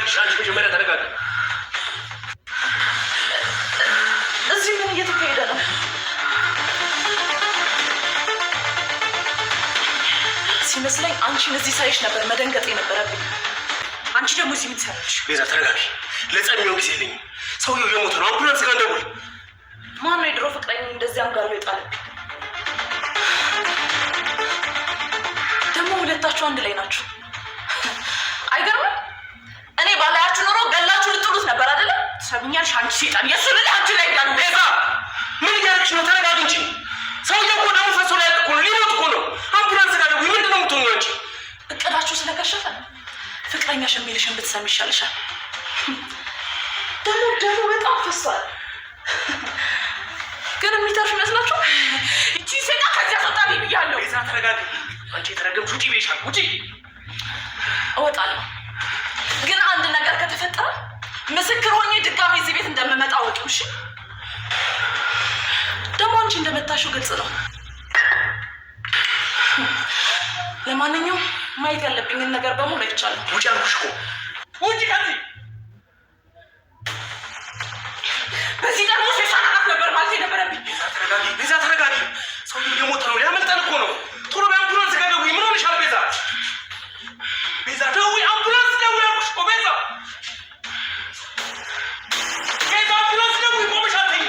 ተረጋግሽ። አንቺ መጀመሪያ ተረጋጋ። እዚህ ምን እየተካሄደ ነው? ሲመስለኝ አንቺን እዚህ ሳይሽ ነበር መደንገጥ የነበረብኝ። አንቺ ደግሞ እዚህ ምን ትሰራለሽ? ቤዛ ተረጋጊ። ለጸብ የሚሆን ጊዜ የለኝም። ሰውየው የሞተ ነው። አምቡላንስ ጋር እንደውል። ማነው የድሮ ፍቅረኛ እንደዚህ አንጋሎ የጣለብኝ? ደግሞ ሁለታችሁ አንድ ላይ ናችሁ። አይገርምም? እኔ ባላያችሁ ኖሮ ገላችሁ ልጥሉት ነበር አይደለም? ትሰሚኛለሽ? አንቺ ሴጣን የእሱ ልጅ አንቺ ላይ ጋር ቤዛ ምን እያደረግሽ ነው? ተረጋጊ እንጂ። ሰውየው እኮ ደግሞ ፈሶ ላይ እኮ ነው፣ ሊሞት እኮ ነው። አምቡላንስ ጋር ደውይ። ምንድን ነው የምትሆኚው አንቺ? እቅዳችሁ ስለከሸፈ ፍቅረኛሽ የሚልሽን ብትሰሚ ይሻልሻል። ደግሞ በጣም ፈሷል። ግን የሚተርፍ ይመስላችሁ? እቺ ሴጣን ከዚያ አስወጣቢ ብያለሁ። ቤዛ ተረጋጊ። አንቺ የተረገምሽ ውጪ ብዬሻል። ውጪ። እወጣለሁ። ግን አንድ ነገር ከተፈጠረ ምስክር ሆኜ ድጋሚ እዚህ ቤት እንደምመጣ አወቂው። እሺ? ደግሞ አንቺ እንደመታሽው ግልጽ ነው። ለማንኛውም ማየት ያለብኝን ነገር በሙሉ አይቻለሁ። ውጪ አልኩሽ እኮ። ውጪ ከዚህ። በዚህ ደግሞ ሸሻናት ነበር ማለት የነበረብኝ። ቤዛ ተረጋጊ። ቤዛ ተረጋጊ። ሰውዬው እየሞተ ነው። ሊያመልጠን እኮ ነው። ቶሎ በአምቡላንስ ጋር ደውይ። ምን ሆነሻል ቤዛ? ቤዛ ደውይ። አምቡላንስ ደውይ አልኩሽ እኮ ቤዛ። ቤዛ አምቡላንስ ደውይ። ቆመሽ አትይኝ።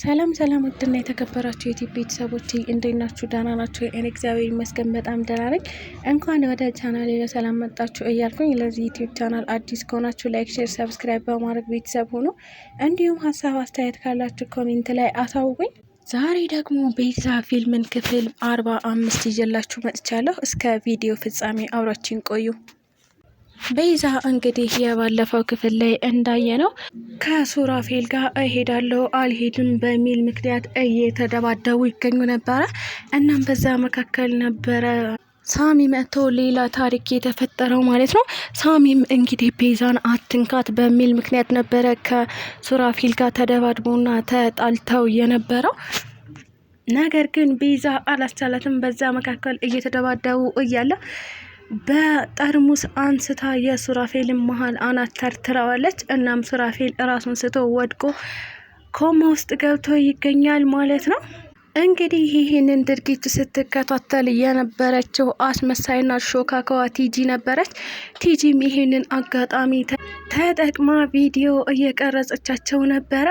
ሰላም ሰላም፣ ውድና የተከበራችሁ የዩቲዩብ ቤተሰቦች እንዴት ናችሁ? ደህና ናችሁ? እኔ እግዚአብሔር ይመስገን በጣም ደህና ነኝ። እንኳን ወደ ቻናሌ በሰላም መጣችሁ እያልኩኝ ለዚህ ዩቲዩብ ቻናል አዲስ ከሆናችሁ ላይክ፣ ሼር፣ ሰብስክራይብ በማድረግ ቤተሰብ ሆኖ እንዲሁም ሀሳብ አስተያየት ካላችሁ ኮሜንት ላይ አሳውቁኝ። ዛሬ ደግሞ ቤዛ ፊልምን ክፍል 45 ይዤላችሁ መጥቻለሁ። እስከ ቪዲዮ ፍጻሜ አብራችን ቆዩ። ቤዛ እንግዲህ የባለፈው ክፍል ላይ እንዳየ ነው ከሱራፌል ጋር እሄዳለሁ አልሄድም በሚል ምክንያት እየተደባደቡ ይገኙ ነበረ። እናም በዛ መካከል ነበረ ሳሚ መጥቶ ሌላ ታሪክ የተፈጠረው ማለት ነው። ሳሚም እንግዲህ ቤዛን አትንካት በሚል ምክንያት ነበረ ከሱራፌል ጋር ተደባድቦና ተጣልተው የነበረው። ነገር ግን ቤዛ አላስቻላትም። በዛ መካከል እየተደባደቡ እያለ በጠርሙስ አንስታ የሱራፌልን መሀል አናት ተርትረዋለች። እናም ሱራፌል ራሱን ስቶ ወድቆ ኮማ ውስጥ ገብቶ ይገኛል ማለት ነው። እንግዲህ ይህንን ድርጊት ስትከታተል የነበረችው አስመሳይና ሾካካዋ ቲጂ ነበረች። ቲጂም ይህንን አጋጣሚ ተጠቅማ ቪዲዮ እየቀረጸቻቸው ነበረ።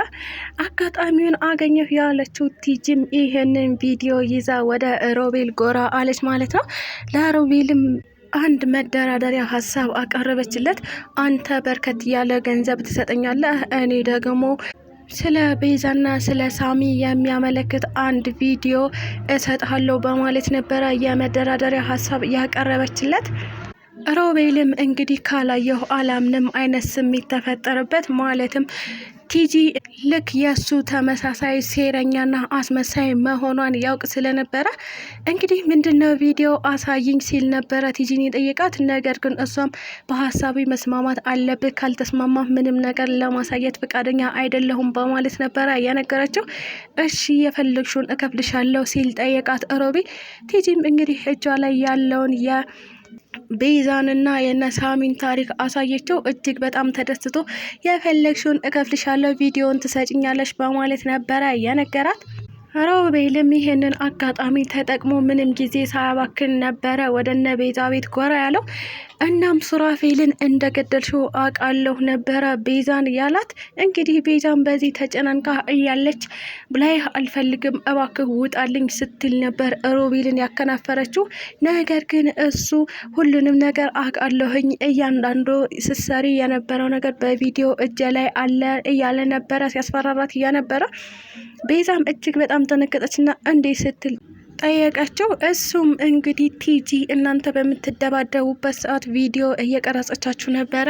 አጋጣሚውን አገኘሁ ያለችው ቲጂም ይህንን ቪዲዮ ይዛ ወደ ሮቤል ጎራ አለች ማለት ነው። ለሮቤልም አንድ መደራደሪያ ሀሳብ አቀረበችለት። አንተ በርከት ያለ ገንዘብ ትሰጠኛለህ፣ እኔ ደግሞ ስለ ቤዛና ስለ ሳሚ የሚያመለክት አንድ ቪዲዮ እሰጥሃለሁ በማለት ነበረ የመደራደሪያ ሀሳብ ያቀረበችለት። ሮቤልም እንግዲህ ካላየሁ አላምንም አይነት ስሜት ተፈጠረበት። ማለትም ቲጂ ልክ የሱ ተመሳሳይ ሴረኛና አስመሳይ መሆኗን ያውቅ ስለነበረ እንግዲህ ምንድነው ቪዲዮ አሳይኝ ሲል ነበረ ቲጂን የጠየቃት። ነገር ግን እሷም በሀሳቢ መስማማት አለብህ፣ ካልተስማማ ምንም ነገር ለማሳየት ፈቃደኛ አይደለሁም በማለት ነበረ የነገረችው። እሺ የፈለግሽውን እከፍልሻለሁ ሲል ጠየቃት ሮቤል። ቲጂም እንግዲህ እጇ ላይ ያለውን ቤዛንና የነሳሚን ታሪክ አሳየችው። እጅግ በጣም ተደስቶ የፈለግሽውን እከፍልሻለሁ፣ ቪዲዮን ትሰጭኛለሽ በማለት ነበረ የነገራት። ሮቤልም ይሄንን አጋጣሚ ተጠቅሞ ምንም ጊዜ ሳያባክን ነበረ ወደነ ቤዛ ቤት ጎራ ያለው። እናም ሱራፌልን እንደገደልሽው አውቃለሁ ነበረ ቤዛን ያላት። እንግዲህ ቤዛን በዚህ ተጨናንቃ እያለች ብላይህ አልፈልግም እባክህ ውጣልኝ ስትል ነበር ሮቤልን ያከናፈረችው። ነገር ግን እሱ ሁሉንም ነገር አውቃለሁኝ፣ እያንዳንዱ ስትሰሪ የነበረው ነገር በቪዲዮ እጄ ላይ አለ እያለ ነበረ ሲያስፈራራት እያነበረ። ቤዛም እጅግ በጣም ተነገጠችና እንዴ ስትል ጠየቀችው። እሱም እንግዲህ ቲጂ እናንተ በምትደባደቡበት ሰዓት ቪዲዮ እየቀረጸቻችሁ ነበረ፣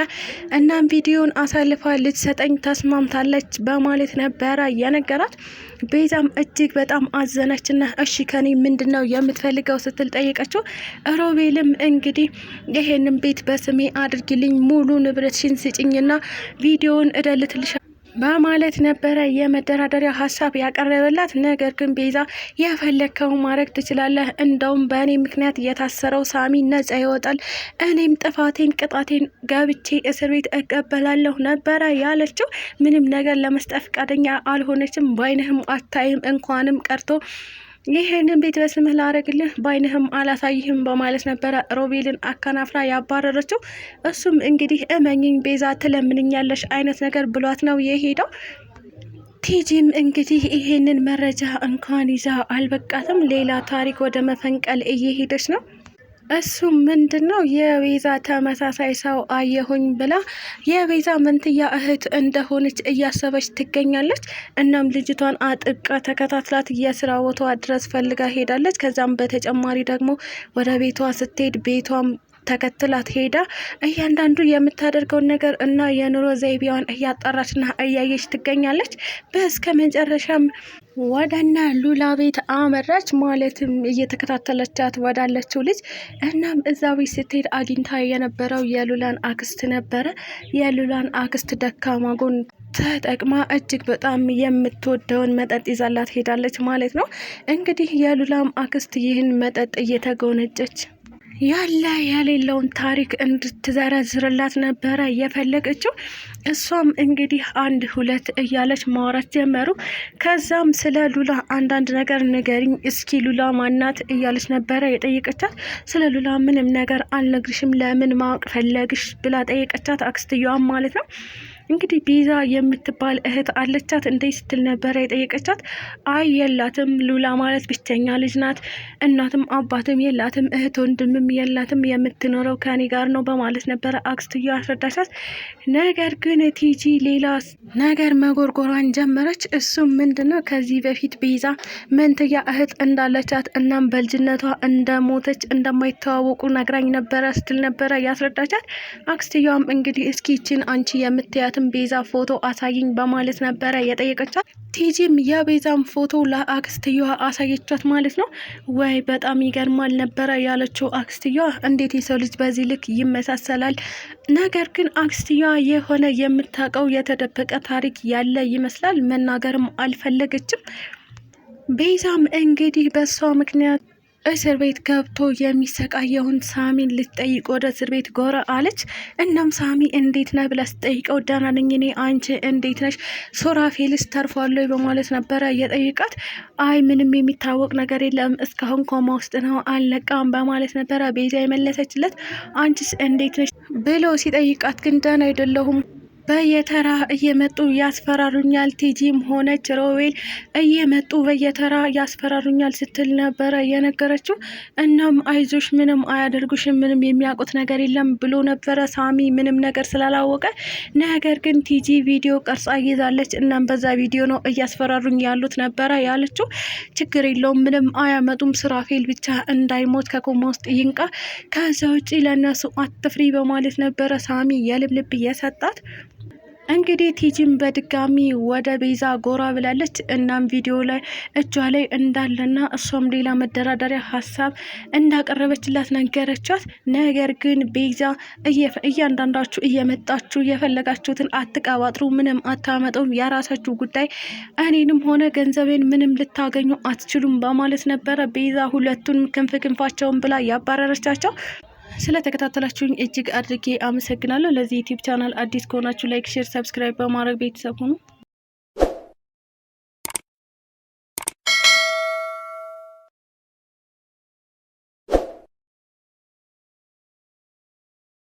እናም ቪዲዮን አሳልፋ ልትሰጠኝ ተስማምታለች በማለት ነበረ የነገራት። ቤዛም እጅግ በጣም አዘነችና እሺ ከኔ ምንድነው የምትፈልገው ስትል ጠየቀችው። ሮቤልም እንግዲህ ይሄንን ቤት በስሜ አድርጊልኝ፣ ሙሉ ንብረትሽን ስጭኝና ቪዲዮን እደልትልሻ በማለት ነበረ የመደራደሪያ ሀሳብ ያቀረበላት። ነገር ግን ቤዛ የፈለግከው ማድረግ ትችላለህ፣ እንደውም በእኔ ምክንያት የታሰረው ሳሚ ነጻ ይወጣል፣ እኔም ጥፋቴን ቅጣቴን ገብቼ እስር ቤት እቀበላለሁ ነበረ ያለችው። ምንም ነገር ለመስጠት ፈቃደኛ አልሆነችም። በአይንህም አታይም እንኳንም ቀርቶ ይህንን ቤት በስምህ ላረግልህ በአይንህም አላሳይህም በማለት ነበረ ሮቤልን አከናፍራ ያባረረችው። እሱም እንግዲህ እመኝኝ ቤዛ ትለምንኛለሽ አይነት ነገር ብሏት ነው የሄደው። ቲጂም እንግዲህ ይሄንን መረጃ እንኳን ይዛ አልበቃትም፣ ሌላ ታሪክ ወደ መፈንቀል እየሄደች ነው። እሱም ምንድን ነው የቤዛ ተመሳሳይ ሰው አየሁኝ ብላ የቤዛ መንትያ እህት እንደሆነች እያሰበች ትገኛለች። እናም ልጅቷን አጥብቃ ተከታትላት የስራ ቦታዋ ድረስ ፈልጋ ሄዳለች። ከዛም በተጨማሪ ደግሞ ወደ ቤቷ ስትሄድ ቤቷም ተከትላት ሄዳ እያንዳንዱ የምታደርገውን ነገር እና የኑሮ ዘይቤዋን እያጣራችና እያየች ትገኛለች። በስከ መጨረሻም ወደና ሉላ ቤት አመራች። ማለትም እየተከታተለቻት ወዳለችው ልጅ። እናም እዛ ቤት ስትሄድ አግኝታ የነበረው የሉላን አክስት ነበረ። የሉላን አክስት ደካማ ጎን ተጠቅማ እጅግ በጣም የምትወደውን መጠጥ ይዛላት ሄዳለች ማለት ነው። እንግዲህ የሉላም አክስት ይህን መጠጥ እየተጎነጨች ያለ የሌለውን ታሪክ እንድትዘረዝርላት ነበረ የፈለገችው። እሷም እንግዲህ 1 2 እያለች ማውራት ጀመሩ። ከዛም ስለ ሉላ አንዳንድ ነገር ንገሪኝ እስኪ ሉላ ማናት እያለች ነበረ የጠየቀቻት። ስለ ሉላ ምንም ነገር አልነግርሽም፣ ለምን ማወቅ ፈለግሽ ብላ ጠየቀቻት፣ አክስትየዋም ማለት ነው። እንግዲህ ቤዛ የምትባል እህት አለቻት እንዴ ስትል ነበረ የጠየቀቻት። አይ የላትም፣ ሉላ ማለት ብቸኛ ልጅ ናት፣ እናትም አባትም የላትም፣ እህት ወንድምም የላትም፣ የምትኖረው ከኔ ጋር ነው በማለት ነበረ አክስትየው አስረዳቻት። ነገር ግን ቲጂ ሌላ ነገር መጎርጎሯን ጀመረች። እሱም ምንድነው ከዚህ በፊት ቤዛ መንትያ እህት እንዳለቻት እናም በልጅነቷ እንደሞተች እንደማይተዋወቁ ነግራኝ ነበረ ስትል ነበረ ያስረዳቻት። አክስትየዋም እንግዲህ እስኪ ይችን አንቺ የምትያት ቤዛ ፎቶ አሳይኝ በማለት ነበረ የጠየቀቻት። ቲጂም የቤዛም ፎቶ ለአክስትየዋ አሳየቻት ማለት ነው። ወይ በጣም ይገርማል ነበረ ያለችው አክስትየዋ። እንዴት የሰው ልጅ በዚህ ልክ ይመሳሰላል? ነገር ግን አክስትየዋ የሆነ የምታውቀው የተደበቀ ታሪክ ያለ ይመስላል። መናገርም አልፈለገችም። ቤዛም እንግዲህ በሷ ምክንያት እስር ቤት ገብቶ የሚሰቃየውን ሳሚን ልትጠይቅ ወደ እስር ቤት ጎራ አለች። እናም ሳሚ እንዴት ነህ ብላ ስትጠይቀው ደህና ነኝ እኔ፣ አንቺ እንዴት ነሽ? ሱራፌልስ ተርፏል በማለት ነበረ የጠይቃት። አይ ምንም የሚታወቅ ነገር የለም እስካሁን ኮማ ውስጥ ነው አልነቃም በማለት ነበረ ቤዛ የመለሰችለት። አንቺስ እንዴት ነሽ ብሎ ሲጠይቃት ግን ደህና አይደለሁም በየተራ እየመጡ ያስፈራሩኛል፣ ቲጂም ሆነች ሮቤል እየመጡ በየተራ ያስፈራሩኛል ስትል ነበረ የነገረችው። እናም አይዞሽ ምንም አያደርጉሽም፣ ምንም የሚያውቁት ነገር የለም ብሎ ነበረ ሳሚ ምንም ነገር ስላላወቀ። ነገር ግን ቲጂ ቪዲዮ ቀርጻ ይዛለች፣ እናም በዛ ቪዲዮ ነው እያስፈራሩኝ ያሉት ነበረ ያለችው። ችግር የለውም ምንም አያመጡም፣ ሱራፌል ብቻ እንዳይሞት ከኮማ ውስጥ ይንቃ፣ ከዛ ውጪ ለእነሱ አትፍሪ በማለት ነበረ ሳሚ የልብልብ እየሰጣት። እንግዲህ ቲጂም በድጋሚ ወደ ቤዛ ጎራ ብላለች። እናም ቪዲዮ ላይ እጇ ላይ እንዳለና እሷም ሌላ መደራደሪያ ሀሳብ እንዳቀረበችላት ነገረቻት። ነገር ግን ቤዛ እያንዳንዳችሁ እየመጣችሁ የፈለጋችሁትን አትቀባጥሩ፣ ምንም አታመጡም፣ የራሳችሁ ጉዳይ፣ እኔንም ሆነ ገንዘቤን ምንም ልታገኙ አትችሉም በማለት ነበረ ቤዛ ሁለቱን ክንፋቸውን ብላ ያባረረቻቸው። ስለተከታተላችሁኝ እጅግ አድርጌ አመሰግናለሁ። ለዚህ ዩቲዩብ ቻናል አዲስ ከሆናችሁ ላይክ፣ ሼር፣ ሰብስክራይብ በማድረግ ቤተሰብ ሁኑ።